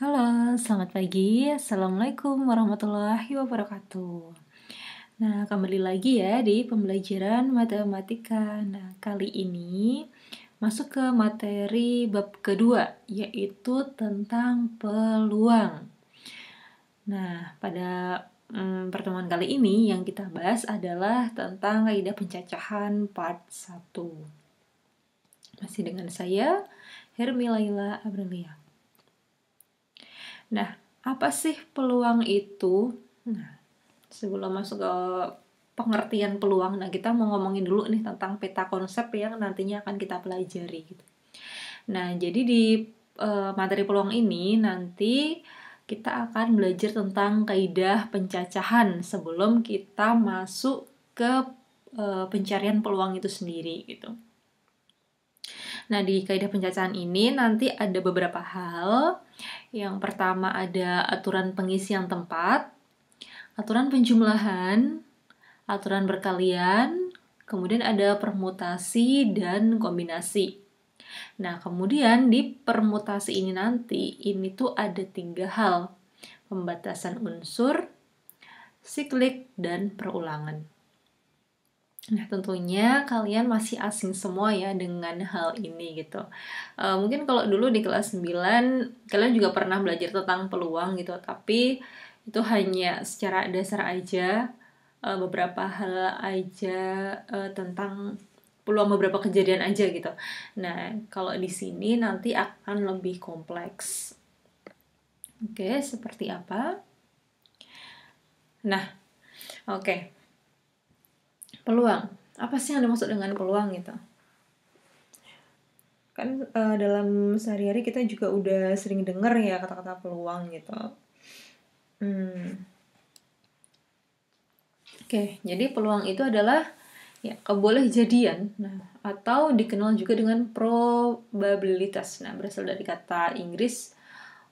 Halo, selamat pagi. Assalamualaikum warahmatullahi wabarakatuh. Nah, kembali lagi ya di pembelajaran matematika. Nah, kali ini masuk ke materi bab kedua, yaitu tentang peluang. Nah, pada pertemuan kali ini yang kita bahas adalah tentang kaidah pencacahan part 1. Masih dengan saya, Hermi Laila Aprilia. Nah, apa sih peluang itu? Nah, sebelum masuk ke pengertian peluang, nah kita mau ngomongin dulu nih tentang peta konsep yang nantinya akan kita pelajari gitu. Nah, jadi di materi peluang ini nanti kita akan belajar tentang kaidah pencacahan sebelum kita masuk ke pencarian peluang itu sendiri gitu. Nah, di kaidah pencacahan ini nanti ada beberapa hal. Yang pertama ada aturan pengisian tempat, aturan penjumlahan, aturan berkalian, kemudian ada permutasi dan kombinasi. Nah, kemudian di permutasi ini nanti, ini tuh ada 3 hal. Pembatasan unsur, siklik, dan perulangan. Nah, tentunya kalian masih asing semua ya dengan hal ini gitu. Mungkin kalau dulu di kelas 9, kalian juga pernah belajar tentang peluang gitu, tapi itu hanya secara dasar aja, beberapa hal aja tentang peluang beberapa kejadian aja gitu. Nah, kalau di sini nanti akan lebih kompleks. Oke, seperti apa? Nah, oke. Peluang. Apa sih yang dimaksud dengan peluang gitu? Kan dalam sehari-hari kita juga udah sering dengar ya kata-kata peluang gitu. Oke, jadi peluang itu adalah ya kebolehjadian, nah atau dikenal juga dengan probabilitas. Nah, berasal dari kata Inggris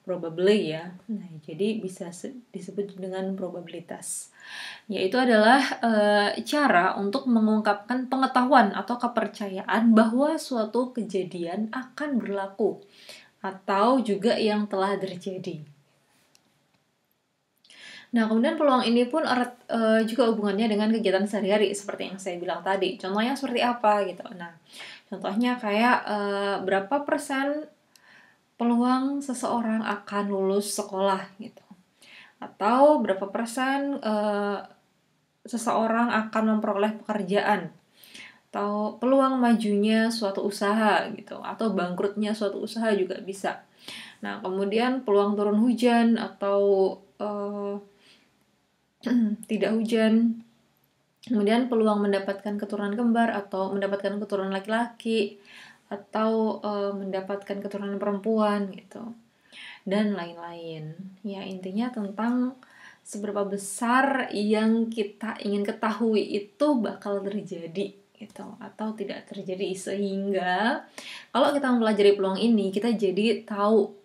probably ya. Nah, jadi bisa disebut dengan probabilitas. Yaitu adalah cara untuk mengungkapkan pengetahuan atau kepercayaan bahwa suatu kejadian akan berlaku atau juga yang telah terjadi. Nah, kemudian peluang ini pun erat juga hubungannya dengan kegiatan sehari-hari seperti yang saya bilang tadi. Contohnya seperti apa gitu. Nah, contohnya kayak berapa persen peluang seseorang akan lulus sekolah gitu. Atau berapa persen seseorang akan memperoleh pekerjaan. Atau peluang majunya suatu usaha gitu. Atau bangkrutnya suatu usaha juga bisa. Nah, kemudian peluang turun hujan atau tidak hujan, kemudian peluang mendapatkan keturunan kembar atau mendapatkan keturunan laki-laki atau mendapatkan keturunan perempuan gitu, dan lain-lain. Ya, intinya tentang seberapa besar yang kita ingin ketahui itu bakal terjadi gitu atau tidak terjadi, sehingga kalau kita mempelajari peluang ini kita jadi tahu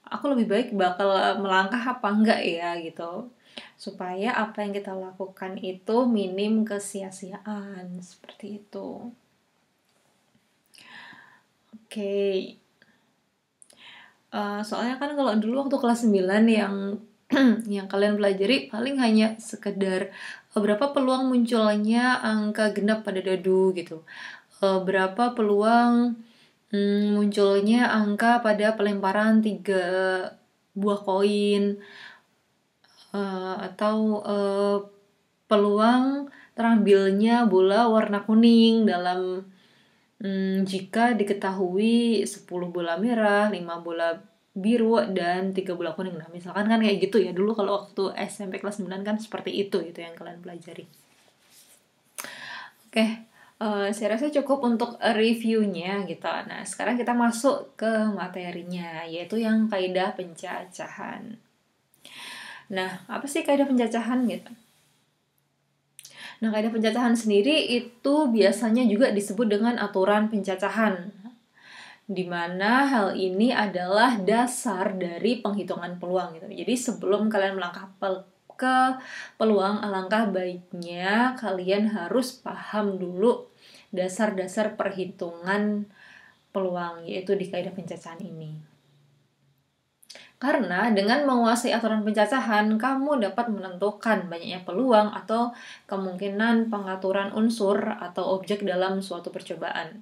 aku lebih baik bakal melangkah apa enggak ya gitu, supaya apa yang kita lakukan itu minim kesia-siaan seperti itu. Oke. Soalnya kan kalau dulu waktu kelas 9 yang yang kalian pelajari paling hanya sekedar berapa peluang munculnya angka genap pada dadu gitu. Berapa peluang munculnya angka pada pelemparan 3 buah koin, atau peluang terambilnya bola warna kuning dalam jika diketahui 10 bola merah, 5 bola biru, dan 3 bola kuning. Nah, misalkan kan kayak gitu ya. Dulu kalau waktu SMP kelas 9 kan seperti itu gitu yang kalian pelajari. Oke, saya rasa cukup untuk reviewnya gitu. Nah, sekarang kita masuk ke materinya, yaitu yang kaidah pencacahan. Nah, apa sih kaidah pencacahan gitu? Nah, kaidah pencacahan sendiri itu biasanya juga disebut dengan aturan pencacahan, di mana hal ini adalah dasar dari penghitungan peluang gitu. Jadi sebelum kalian melangkah ke peluang, alangkah baiknya kalian harus paham dulu dasar-dasar perhitungan peluang, yaitu di kaidah pencacahan ini. Karena dengan menguasai aturan pencacahan, kamu dapat menentukan banyaknya peluang atau kemungkinan pengaturan unsur atau objek dalam suatu percobaan.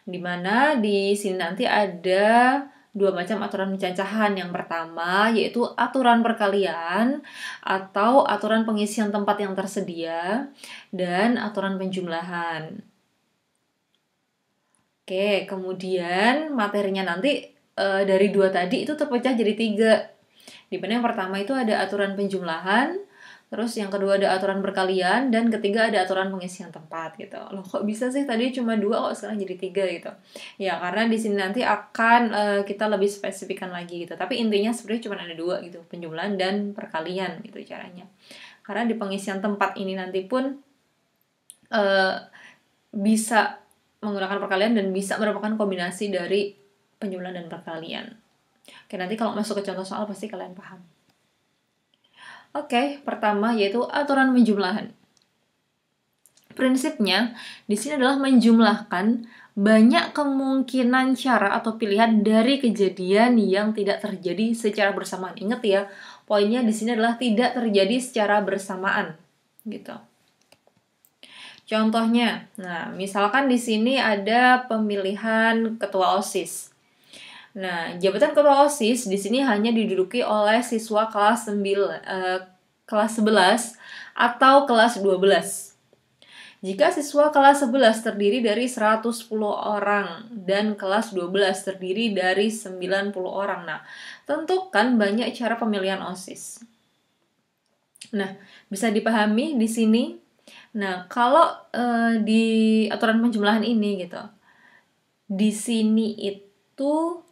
Dimana di sini nanti ada dua macam aturan pencacahan. Yang pertama yaitu aturan perkalian atau aturan pengisian tempat yang tersedia, dan aturan penjumlahan. Oke, kemudian materinya nanti dari dua tadi itu terpecah jadi 3. Di mana yang pertama itu ada aturan penjumlahan, terus yang kedua ada aturan perkalian, dan ketiga ada aturan pengisian tempat gitu. Loh, kok bisa sih tadi cuma 2 kok sekarang jadi 3 gitu? Ya karena di sini nanti akan kita lebih spesifikkan lagi gitu. Tapi intinya sebenarnya cuma ada 2 gitu, penjumlahan dan perkalian gitu caranya. Karena di pengisian tempat ini nanti pun bisa menggunakan perkalian dan bisa merupakan kombinasi dari penjumlahan dan perkalian. Oke, nanti kalau masuk ke contoh soal pasti kalian paham. Oke, pertama yaitu aturan penjumlahan. Prinsipnya di sini adalah menjumlahkan banyak kemungkinan cara atau pilihan dari kejadian yang tidak terjadi secara bersamaan. Ingat ya, poinnya di sini adalah tidak terjadi secara bersamaan, gitu. Contohnya, nah misalkan di sini ada pemilihan ketua OSIS. Nah, jabatan ketua OSIS di sini hanya diduduki oleh siswa kelas 11 atau kelas 12. Jika siswa kelas 11 terdiri dari 110 orang dan kelas 12 terdiri dari 90 orang. Nah, tentukan banyak cara pemilihan OSIS. Nah, bisa dipahami di sini. Nah, kalau di aturan penjumlahan ini gitu. Di sini itu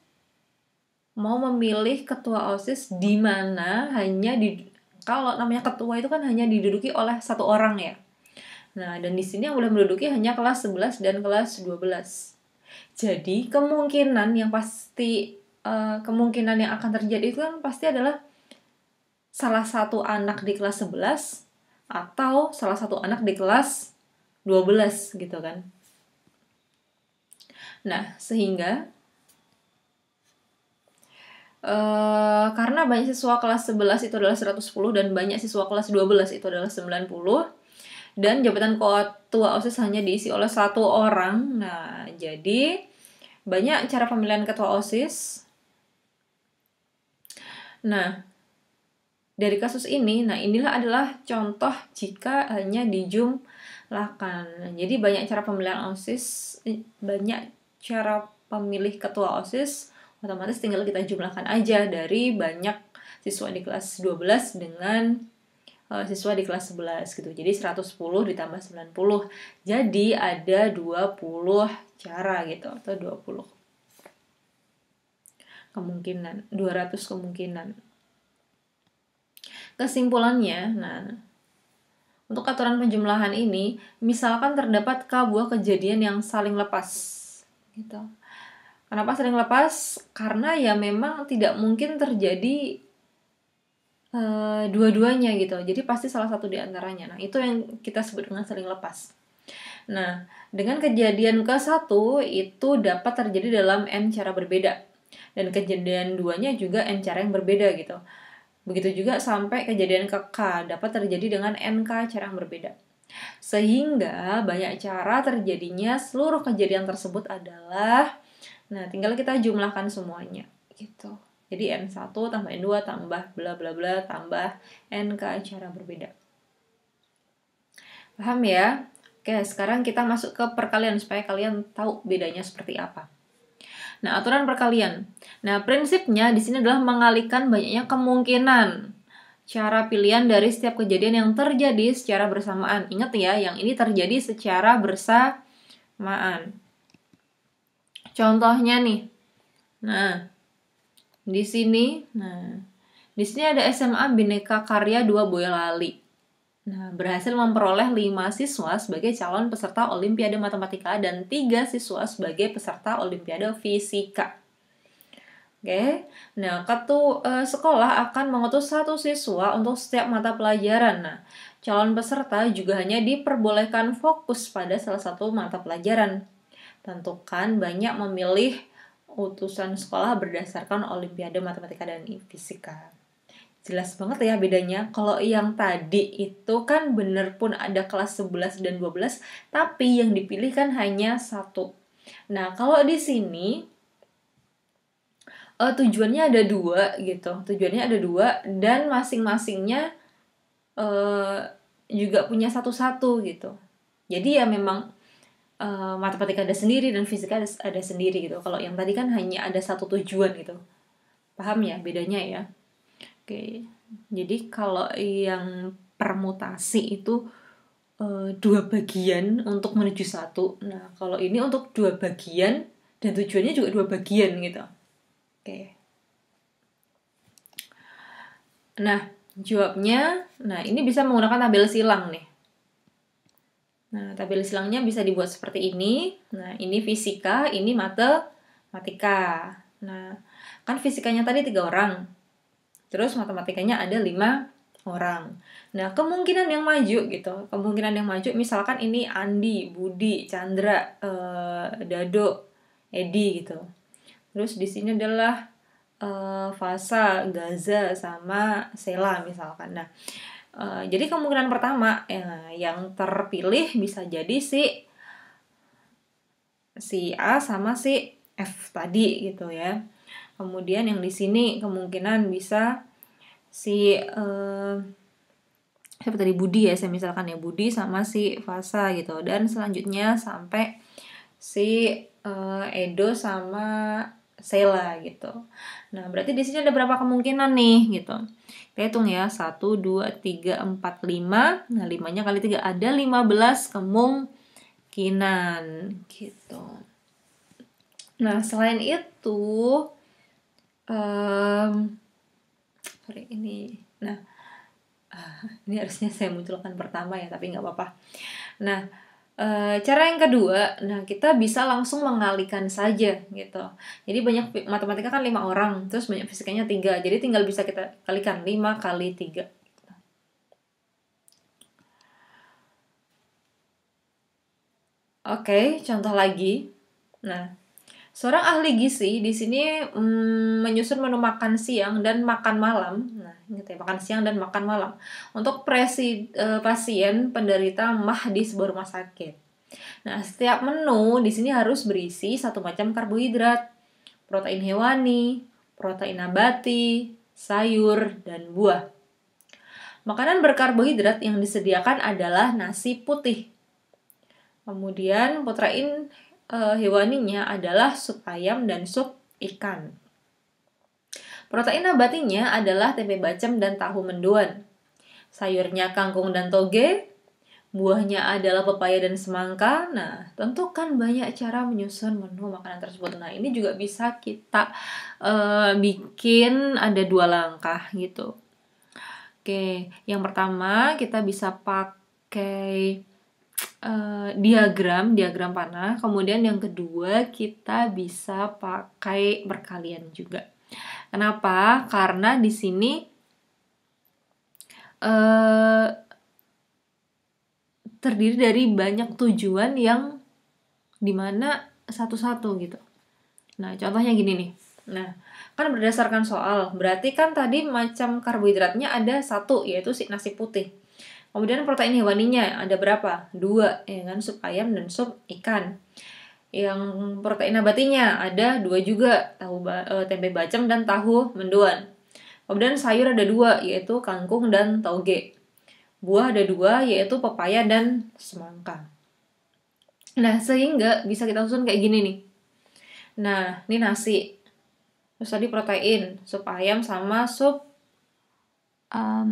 mau memilih ketua OSIS di mana kalau namanya ketua itu kan hanya diduduki oleh 1 orang ya. Nah, dan di sini yang boleh menduduki hanya kelas 11 dan kelas 12. Jadi, kemungkinan yang akan terjadi itu kan pasti adalah salah satu anak di kelas 11 atau salah satu anak di kelas 12 gitu kan. Nah, sehingga karena banyak siswa kelas 11 itu adalah 110 dan banyak siswa kelas 12 itu adalah 90, dan jabatan ketua OSIS hanya diisi oleh 1 orang. Nah, jadi banyak cara pemilihan ketua OSIS. Nah, dari kasus ini, nah inilah adalah contoh jika hanya dijumlahkan. Jadi banyak cara pemilihan OSIS, banyak cara pemilih ketua OSIS, otomatis tinggal kita jumlahkan aja dari banyak siswa di kelas 12 dengan siswa di kelas 11 gitu. Jadi 110 ditambah 90. Jadi ada 20 cara gitu, atau 20 kemungkinan, 200 kemungkinan. Kesimpulannya, nah untuk aturan penjumlahan ini, misalkan terdapat buah kejadian yang saling lepas gitu. Kenapa saling lepas? Karena ya memang tidak mungkin terjadi dua-duanya gitu. Jadi pasti salah satu di antaranya. Nah, itu yang kita sebut dengan saling lepas. Nah, dengan kejadian ke-1 itu dapat terjadi dalam N cara berbeda. Dan kejadian 2-nya juga N cara yang berbeda gitu. Begitu juga sampai kejadian ke-K dapat terjadi dengan NK cara yang berbeda. Sehingga banyak cara terjadinya seluruh kejadian tersebut adalah, nah tinggal kita jumlahkan semuanya gitu. Jadi N1 tambah N2 tambah bla bla bla tambah NK cara berbeda. Paham ya? Oke, sekarang kita masuk ke perkalian supaya kalian tahu bedanya seperti apa. Nah, aturan perkalian. Nah, prinsipnya di sini adalah mengalihkan banyaknya kemungkinan cara pilihan dari setiap kejadian yang terjadi secara bersamaan. Ingat ya, yang ini terjadi secara bersamaan. Contohnya nih. Nah, di sini ada SMA Bhinneka Karya 2 Boyolali. Nah, berhasil memperoleh 5 siswa sebagai calon peserta Olimpiade Matematika dan 3 siswa sebagai peserta Olimpiade Fisika. Oke, nah sekolah akan mengutus 1 siswa untuk setiap mata pelajaran. Nah, calon peserta juga hanya diperbolehkan fokus pada salah satu mata pelajaran. Tentukan banyak memilih utusan sekolah berdasarkan Olimpiade Matematika dan Fisika. Jelas banget ya bedanya. Kalau yang tadi itu kan bener pun ada kelas 11 dan 12, tapi yang dipilih kan hanya satu. Nah, kalau di sini tujuannya ada dua gitu. Tujuannya ada dua dan masing-masingnya juga punya satu-satu gitu. Jadi ya memang matematika ada sendiri dan fisika ada sendiri gitu. Kalau yang tadi kan hanya ada satu tujuan gitu. Paham ya bedanya ya? Oke, jadi kalau yang permutasi itu dua bagian untuk menuju satu. Nah, kalau ini untuk dua bagian dan tujuannya juga dua bagian gitu. Oke. Nah, jawabnya, ini bisa menggunakan tabel silang nih. Nah, tabel silangnya bisa dibuat seperti ini. Nah, ini fisika, ini matematika. Nah, kan fisikanya tadi 3 orang. Terus matematikanya ada 5 orang. Nah, kemungkinan yang maju gitu. Kemungkinan yang maju misalkan ini Andi, Budi, Chandra, Dado, Edi gitu. Terus di sini adalah Fasa, Gaza, sama Sela misalkan. Nah, jadi kemungkinan pertama yang terpilih bisa jadi si A sama si F tadi gitu ya. Kemudian yang di sini kemungkinan bisa si siapa tadi Budi ya, saya misalkan ya Budi sama si Fasa gitu. Dan selanjutnya sampai si Edo sama Sela gitu. Nah, berarti di sini ada berapa kemungkinan nih gitu. Kita hitung ya, 1, 2, 3, 4, 5. Nah, 5-nya kali 3 ada 15 kemungkinan gitu. Nah, selain itu ini harusnya saya munculkan pertama ya, tapi nggak apa-apa. Nah, cara yang kedua, kita bisa langsung mengalihkan saja gitu. Jadi banyak matematika kan 5 orang, terus banyak fisikanya 3. Jadi tinggal bisa kita kalikan 5 kali 3. Oke, contoh lagi. Nah, seorang ahli gizi di sini menyusun menu makan siang dan makan malam. Nah, ingat ya, makan siang dan makan malam untuk pasien penderita MAH di sebuah rumah sakit. Nah, setiap menu di sini harus berisi satu macam karbohidrat, protein hewani, protein nabati, sayur, dan buah. Makanan berkarbohidrat yang disediakan adalah nasi putih. Kemudian protein hewaninya adalah sup ayam dan sup ikan. Protein nabatinya adalah tempe bacem dan tahu mendoan. Sayurnya kangkung dan toge. Buahnya adalah pepaya dan semangka. Nah, tentukan banyak cara menyusun menu makanan tersebut. Nah, ini juga bisa kita bikin ada 2 langkah gitu. Oke, yang pertama kita bisa pakai diagram panah. Kemudian yang kedua kita bisa pakai perkalian juga. Kenapa? Karena di sini terdiri dari banyak tujuan yang dimana satu-satu gitu. Nah, contohnya gini nih. Nah, kan berdasarkan soal, berarti kan tadi macam karbohidratnya ada 1, yaitu si nasi putih. Kemudian protein hewaninya ada berapa? 2, ya kan, sup ayam dan sup ikan. Yang protein nabatinya ada 2 juga, tempe bacem dan tahu mendoan. Kemudian sayur ada 2, yaitu kangkung dan toge. Buah ada 2, yaitu pepaya dan semangka. Nah, sehingga bisa kita susun kayak gini nih. Nah, ini nasi. Terus tadi protein, sup ayam sama sup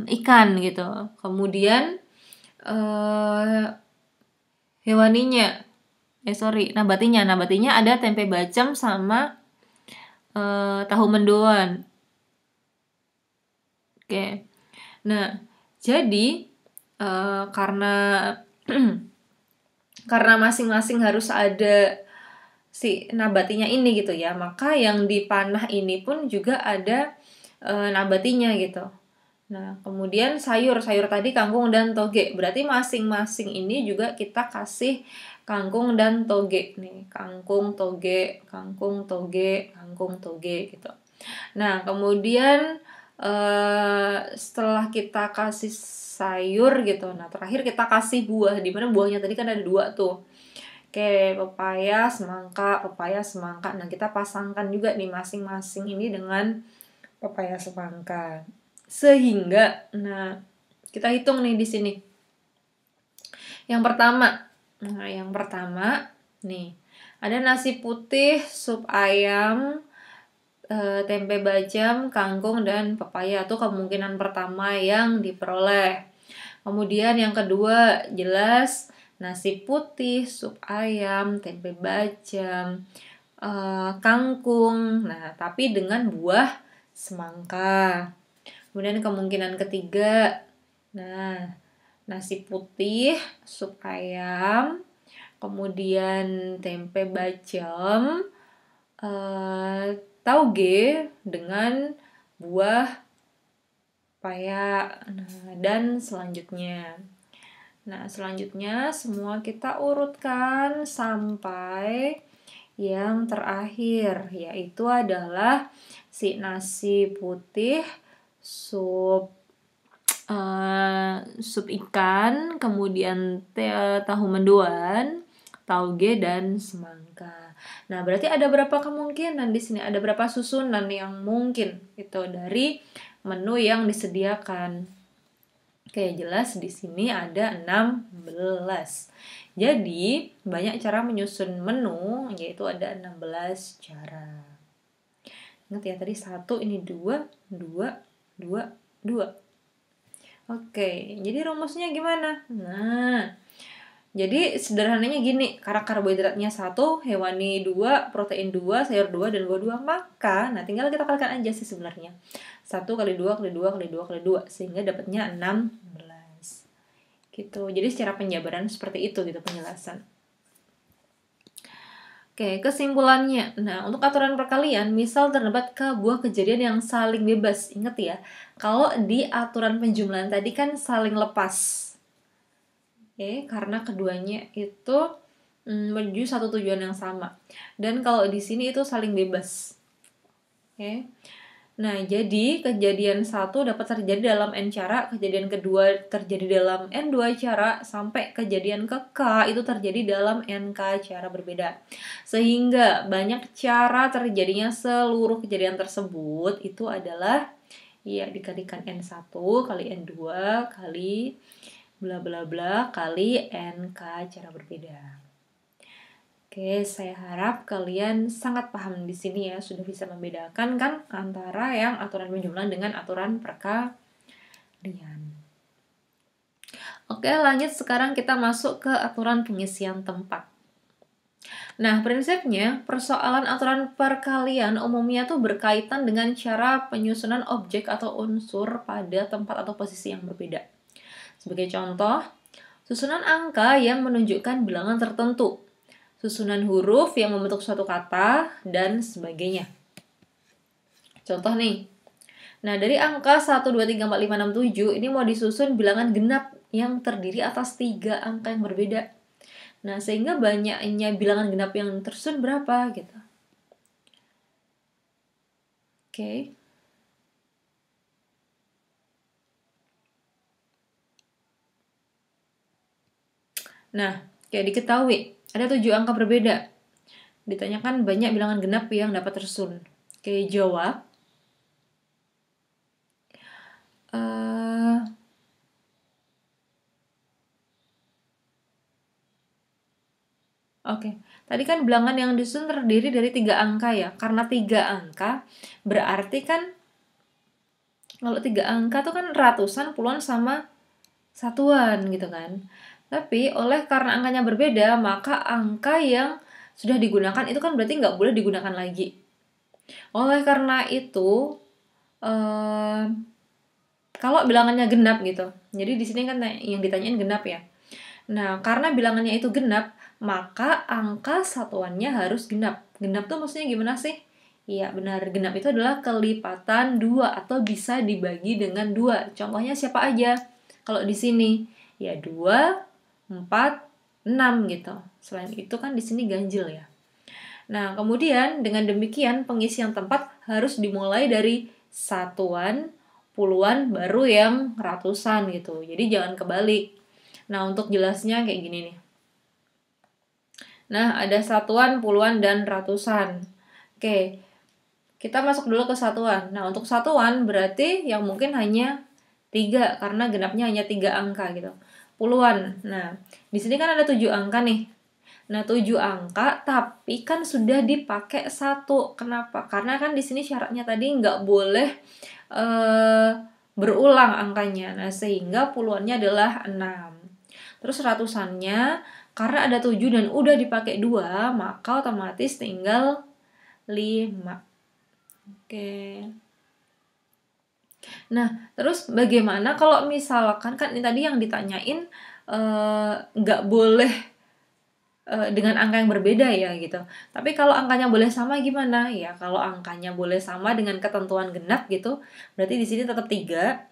ikan gitu. Kemudian nabatinya ada tempe bacem sama tahu mendoan. Oke. Nah, jadi karena masing-masing harus ada si nabatinya ini gitu ya, maka yang dipanah ini pun juga ada nabatinya gitu. Nah, kemudian sayur tadi kangkung dan toge, berarti masing-masing ini juga kita kasih kangkung dan toge nih, kangkung toge, kangkung toge, kangkung toge gitu. Nah, kemudian setelah kita kasih sayur gitu, nah terakhir kita kasih buah, dimana buahnya tadi kan ada 2 tuh. Oke, pepaya, semangka. Nah, kita pasangkan juga nih masing-masing ini dengan pepaya semangka. Sehingga, nah, kita hitung nih di sini. Yang pertama, nih, ada nasi putih, sup ayam, tempe bacem, kangkung, dan pepaya. Itu kemungkinan pertama yang diperoleh. Kemudian yang kedua, jelas nasi putih, sup ayam, tempe bacem, kangkung. Nah, tapi dengan buah semangka. Kemudian kemungkinan ketiga, nah, nasi putih, sup ayam, kemudian tempe bacem, tauge dengan buah pepaya. Nah, dan selanjutnya. Nah, selanjutnya semua kita urutkan sampai yang terakhir, yaitu adalah si nasi putih, sup ikan, kemudian tahu mendoan, tauge, dan semangka. Nah, berarti ada berapa kemungkinan di sini? Ada berapa susunan yang mungkin itu dari menu yang disediakan? Oke, jelas di sini ada 16. Jadi, banyak cara menyusun menu, yaitu ada 16 cara. Ingat ya, tadi 1, ini 2, 2, 2, 2. Oke, jadi rumusnya gimana? Nah, jadi sederhananya gini, karena karbohidratnya 1, hewani 2, protein 2, sayur 2, dan buah 2, maka, nah tinggal kita kalikan aja sih sebenarnya. 1 kali 2 kali 2 kali 2 kali 2, sehingga dapatnya 16. Gitu, jadi secara penjabaran seperti itu gitu penjelasan. Oke, kesimpulannya. Nah, untuk aturan perkalian, misal terdapat buah kejadian yang saling bebas. Ingat ya, kalau di aturan penjumlahan tadi kan saling lepas. Oke, karena keduanya itu menuju satu tujuan yang sama. Dan kalau di sini itu saling bebas. Oke. Nah, jadi kejadian 1 dapat terjadi dalam N cara, kejadian kedua terjadi dalam N2 cara, sampai kejadian ke K itu terjadi dalam NK cara berbeda. Sehingga banyak cara terjadinya seluruh kejadian tersebut itu adalah ya dikalikan N1 kali N2 kali bla bla bla kali NK cara berbeda. Oke, saya harap kalian sangat paham di sini ya, sudah bisa membedakan kan antara yang aturan penjumlahan dengan aturan perkalian. Oke, lanjut sekarang kita masuk ke aturan pengisian tempat. Nah, prinsipnya persoalan aturan perkalian umumnya tuh berkaitan dengan cara penyusunan objek atau unsur pada tempat atau posisi yang berbeda. Sebagai contoh, susunan angka yang menunjukkan bilangan tertentu, susunan huruf yang membentuk suatu kata, dan sebagainya. Contoh nih. Nah, dari angka 1, 2, 3, 4, 5, 6, 7, ini mau disusun bilangan genap yang terdiri atas 3 angka yang berbeda. Nah, sehingga banyaknya bilangan genap yang tersusun berapa, gitu. Oke. Nah, kayak diketahui, ada 7 angka berbeda. Ditanyakan banyak bilangan genap yang dapat tersusun. Oke, jawab. Oke, tadi kan bilangan yang disusun terdiri dari 3 angka ya. Karena 3 angka, berarti kan kalau 3 angka tuh kan ratusan, puluhan, sama satuan gitu kan. Tapi karena angkanya berbeda, maka angka yang sudah digunakan itu kan berarti nggak boleh digunakan lagi. Oleh karena itu, kalau bilangannya genap gitu, jadi di sini kan yang ditanyain genap ya. Nah, karena bilangannya itu genap, maka angka satuannya harus genap. Genap tuh maksudnya gimana sih? Iya, benar. Genap itu adalah kelipatan 2 atau bisa dibagi dengan 2. Contohnya siapa aja? Kalau di sini, ya 2, 4, 6 gitu. Selain itu kan di sini ganjil ya. Nah, kemudian dengan demikian pengisian tempat harus dimulai dari satuan, puluhan, baru yang ratusan gitu. Jadi jangan kebalik. Nah, untuk jelasnya kayak gini nih. Nah, ada satuan, puluhan, dan ratusan. Oke, kita masuk dulu ke satuan. Nah, untuk satuan berarti yang mungkin hanya 3, karena genapnya hanya 3 angka gitu. Puluhan. Nah, di sini kan ada 7 angka nih. Nah, 7 angka, tapi kan sudah dipakai 1. Kenapa? Karena kan di sini syaratnya tadi nggak boleh berulang angkanya. Nah, sehingga puluhannya adalah 6. Terus ratusannya, karena ada 7 dan udah dipakai 2, maka otomatis tinggal 5. Oke. Nah, terus bagaimana kalau misalkan kan ini tadi yang ditanyain nggak boleh dengan angka yang berbeda ya gitu. Tapi kalau angkanya boleh sama gimana? Ya kalau angkanya boleh sama dengan ketentuan genap gitu, berarti di sini tetap 3.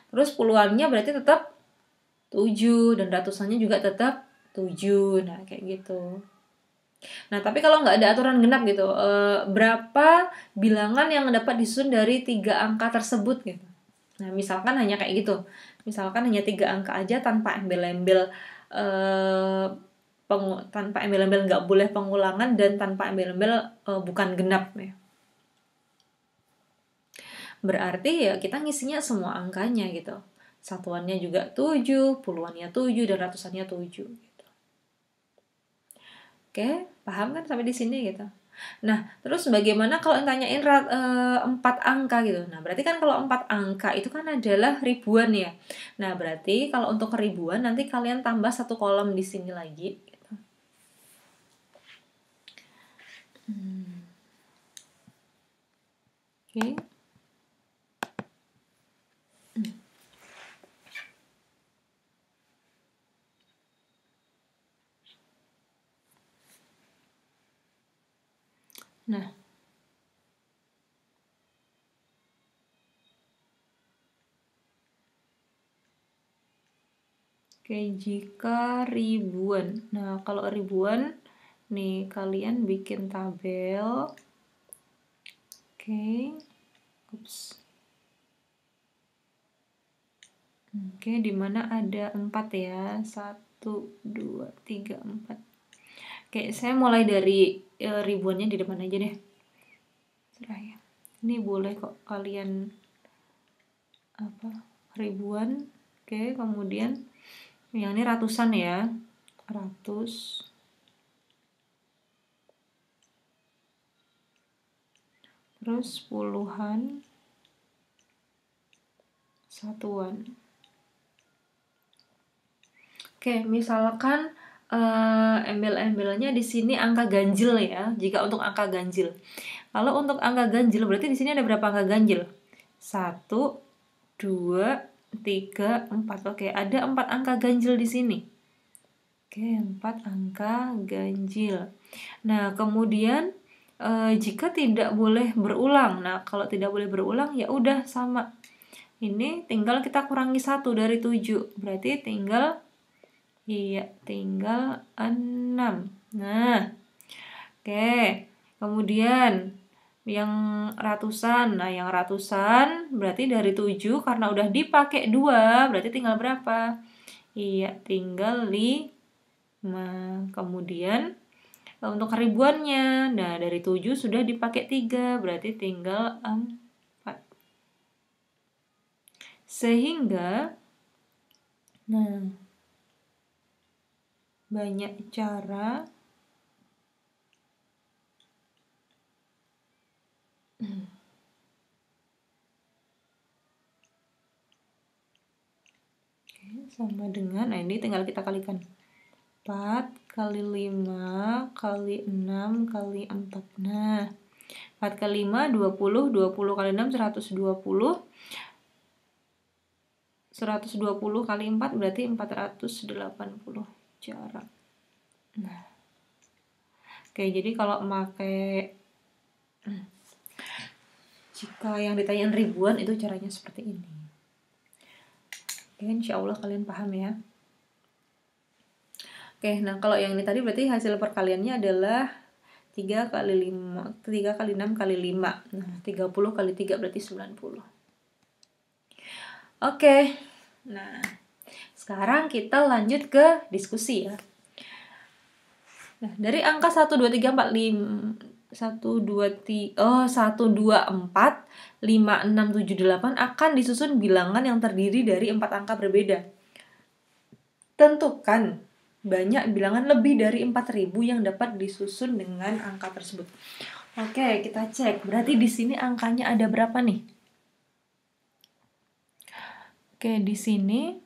Terus puluhannya berarti tetap 7 dan ratusannya juga tetap 7. Nah, kayak gitu. Nah, tapi kalau nggak ada aturan genap gitu, berapa bilangan yang dapat disusun dari 3 angka tersebut gitu. Nah, misalkan hanya kayak gitu. Misalkan hanya 3 angka aja tanpa embel-embel tanpa embel-embel nggak boleh pengulangan dan tanpa embel-embel bukan genap ya. Berarti ya kita ngisinya semua angkanya gitu. Satuannya juga 7, puluhannya 7, dan ratusannya 7 gitu. Oke, paham kan sampai di sini gitu. Nah, terus bagaimana kalau tanyain 4 angka gitu? Nah, berarti kan kalau 4 angka itu kan adalah ribuan ya. Nah, berarti kalau untuk ribuan nanti kalian tambah 1 kolom di sini lagi. Gitu. Oke. Nah, oke, jika ribuan. Nah, kalau ribuan, nih kalian bikin tabel. Oke. Ups. Oke, dimana ada 4 ya. 1, 2, 3, 4. Oke, saya mulai dari ribuannya di depan aja deh. Serah ya. Ini boleh kok kalian ribuan. Oke, kemudian yang ini ratusan ya. Ratus. Terus puluhan. Satuan. Oke, misalkan embel-embelnya di sini angka ganjil ya. Jika untuk angka ganjil. Kalau untuk angka ganjil berarti di sini ada berapa angka ganjil? 1, 2, 3, 4. Oke, ada 4 angka ganjil di sini. Oke, 4 angka ganjil. Nah, kemudian jika tidak boleh berulang. Nah, kalau tidak boleh berulang ya udah sama. Ini tinggal kita kurangi 1 dari 7. Berarti tinggal 6. Nah, oke. Kemudian yang ratusan. Nah, yang ratusan berarti dari 7 karena udah dipakai 2, berarti tinggal berapa? Iya, tinggal 5. Kemudian untuk ribuannya, nah dari 7 sudah dipakai 3, berarti tinggal 4. Sehingga, nah, banyak cara sama dengan, nah ini tinggal kita kalikan 4 kali 5 kali 6 kali 4. Nah, 4 kali 5 20, 20 kali 6 120, 120 kali 4 berarti 480 jarak. Nah, oke, jadi kalau pakai jika yang ditanyain ribuan itu caranya seperti ini. Oke, insya Allah kalian paham ya. Oke, nah kalau yang ini tadi berarti hasil perkaliannya adalah 3 kali 5, 3 kali 6 kali 5. Nah, 30 kali 3 berarti 90. Oke, nah sekarang kita lanjut ke diskusi ya. Nah, dari angka 1, 2, 3, 4, 5, 1, 2, 3, 1, 2, 4, 5, 6, 7, 8 akan disusun bilangan yang terdiri dari 4 angka berbeda. Tentukan banyak bilangan lebih dari 4.000 yang dapat disusun dengan angka tersebut. Oke, kita cek. Berarti di sini angkanya ada berapa nih? Oke, di sini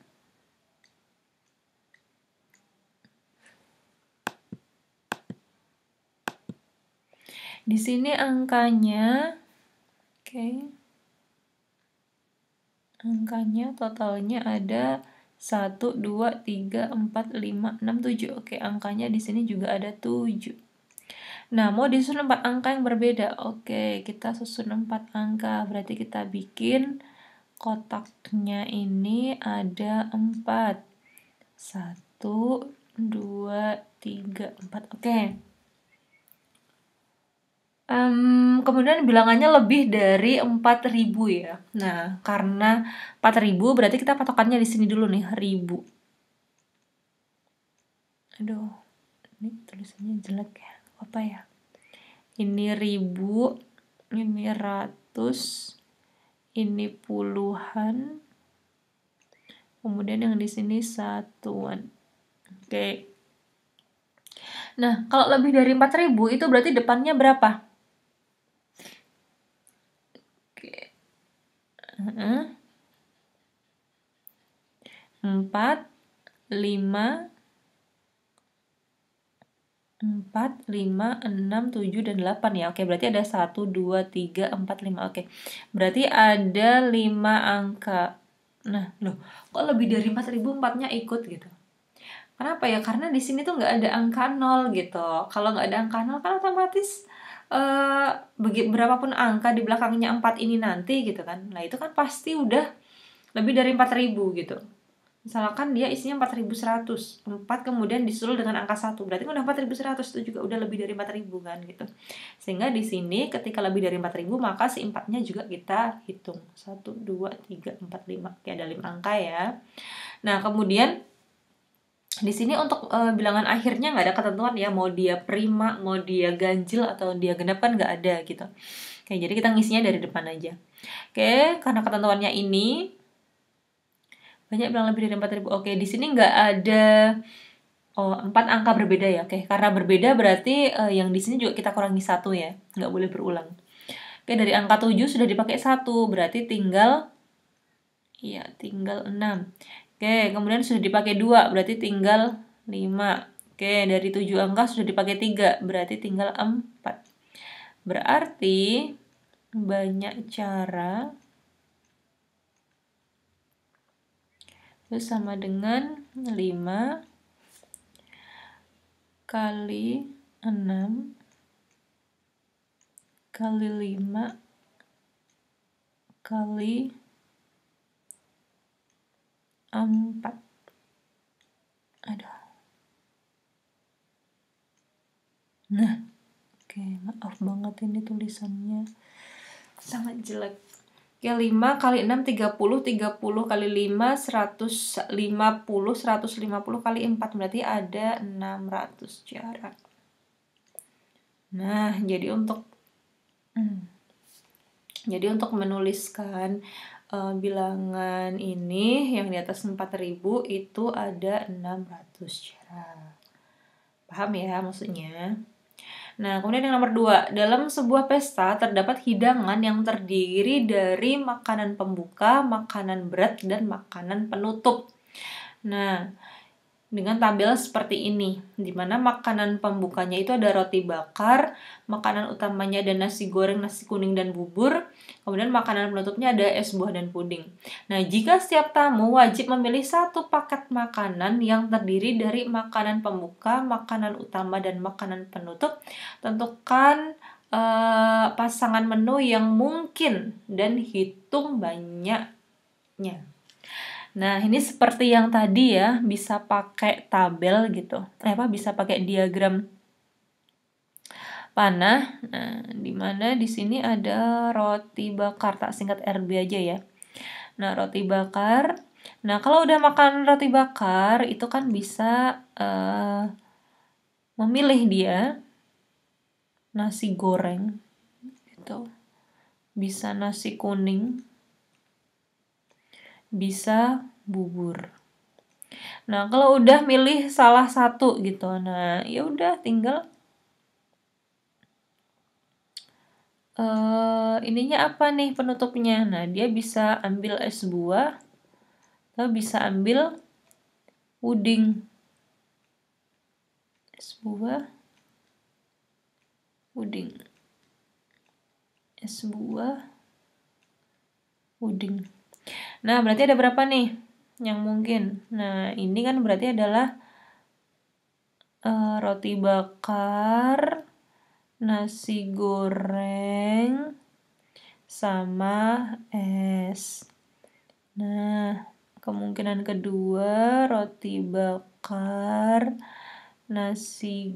angkanya, oke, angkanya totalnya ada 1, 2, 3, 4, 5, 6, 7. Oke, angkanya di sini juga ada 7. Nah, mau disusun 4 angka yang berbeda. Oke, kita susun 4 angka. Berarti kita bikin kotaknya ini ada 4. 1, 2, 3, 4. Oke. Kemudian bilangannya lebih dari 4.000 ya. Nah, karena 4.000 berarti kita patokannya di sini dulu nih, 1.000. Aduh, ini tulisannya jelek ya. Apa ya? Ini 1.000, ini ratus, ini puluhan, kemudian yang di sini satuan. Oke. Nah, kalau lebih dari 4.000 itu berarti depannya berapa? Oke. 4, 5, 4, 5, 6, 7, dan 8 ya. Oke, berarti ada 1, 2, 3, 4, 5. Oke, berarti ada 5 angka. Nah, loh, kok lebih dari 4.000 4-nya ikut gitu? Kenapa ya? Karena di sini tuh nggak ada angka 0 gitu. Kalau nggak ada angka 0 kan otomatis berapapun angka di belakangnya 4 ini nanti gitu kan. Nah, itu kan pasti udah lebih dari 4.000 gitu. Misalkan dia isinya 4.100, 4 kemudian disusul dengan angka 1, berarti udah 4.100, itu juga udah lebih dari 4.000 kan gitu. Sehingga di sini ketika lebih dari 4.000 maka si 4-nya juga kita hitung. 1, 2, 3, 4, 5. Oke, ada 5 angka ya. Nah, kemudian di sini untuk bilangan akhirnya nggak ada ketentuan ya, mau dia prima, mau dia ganjil atau dia genap kan nggak ada gitu. Oke, jadi kita ngisinya dari depan aja. Oke, karena ketentuannya ini banyak bilang lebih dari 4.000. Oke, di sini nggak ada 4 angka berbeda ya. Oke, karena berbeda berarti yang di sini juga kita kurangi 1 ya. Nggak boleh berulang. Oke, dari angka 7 sudah dipakai 1, berarti tinggal 6. Oke, kemudian sudah dipakai 2, berarti tinggal 5. Oke, dari 7 angka sudah dipakai 3, berarti tinggal 4. Berarti banyak cara itu sama dengan 5 kali 6 kali 5 kali 4. Aduh. Nah, oke, maaf banget ini tulisannya sangat jelek. Oke, 5 kali 6 30, 30 kali 5 150, 150 kali 4 berarti ada 600 cara. Nah, jadi untuk menuliskan bilangan ini yang di atas 4.000 itu ada 600 cara. Paham ya maksudnya? Nah, kemudian yang nomor 2, dalam sebuah pesta terdapat hidangan yang terdiri dari makanan pembuka, makanan berat, dan makanan penutup. Nah, dengan tabel seperti ini, di mana makanan pembukanya itu ada roti bakar, makanan utamanya ada nasi goreng, nasi kuning, dan bubur, kemudian makanan penutupnya ada es buah dan puding. Nah, jika setiap tamu wajib memilih 1 paket makanan yang terdiri dari makanan pembuka, makanan utama, dan makanan penutup, tentukan pasangan menu yang mungkin dan hitung banyaknya. Nah, ini seperti yang tadi ya, bisa pakai tabel gitu. Bisa pakai diagram panah. Nah, dimana di sini ada roti bakar, tak singkat RB aja ya. Nah, roti bakar. Nah, kalau udah makan roti bakar, itu kan bisa memilih dia nasi goreng gitu. Bisa nasi kuning, bisa bubur. Nah, kalau udah milih salah satu gitu, nah ya udah tinggal ininya apa nih penutupnya. Nah, dia bisa ambil es buah atau bisa ambil puding. Es buah, puding. Es buah, puding. Nah, berarti ada berapa nih yang mungkin? Nah, ini kan berarti adalah roti bakar, nasi goreng, sama es. Nah, kemungkinan kedua roti bakar, nasi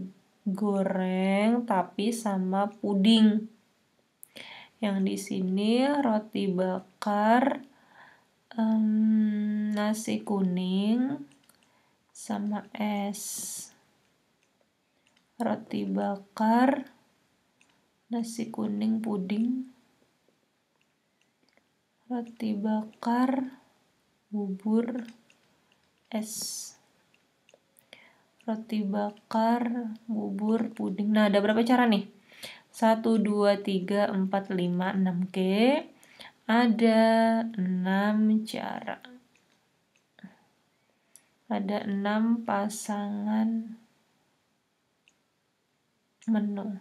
goreng, tapi sama puding. Yang di sini roti bakar, nasi kuning, sama es. Roti bakar, nasi kuning, puding, roti bakar, bubur, es. Roti bakar, bubur, puding. Nah, ada berapa cara nih? 1, 2, 3, 4, 5, 6. Oke. Ada 6 cara. Ada 6 pasangan menu.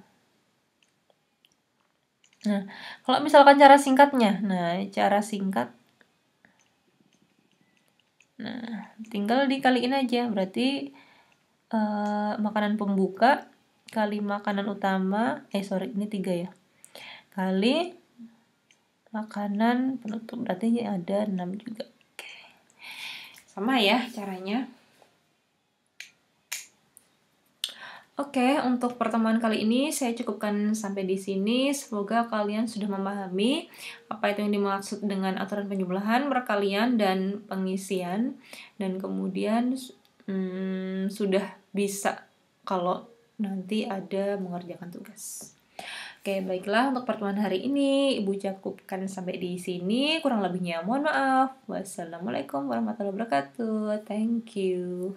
Nah, kalau misalkan cara singkatnya. Nah, cara singkat. Nah, tinggal dikaliin aja. Berarti makanan pembuka kali makanan utama. Ini 3 ya. Kali makanan penutup. Berarti ada 6 juga. Oke. Sama ya caranya. Oke, untuk pertemuan kali ini saya cukupkan sampai di sini. Semoga kalian sudah memahami apa itu yang dimaksud dengan aturan penjumlahan, perkalian, dan pengisian. Dan kemudian sudah bisa kalau nanti ada mengerjakan tugas. Oke, baiklah untuk pertemuan hari ini Ibu cukupkan sampai di sini. Kurang lebihnya mohon maaf. Wassalamualaikum warahmatullahi wabarakatuh. Thank you.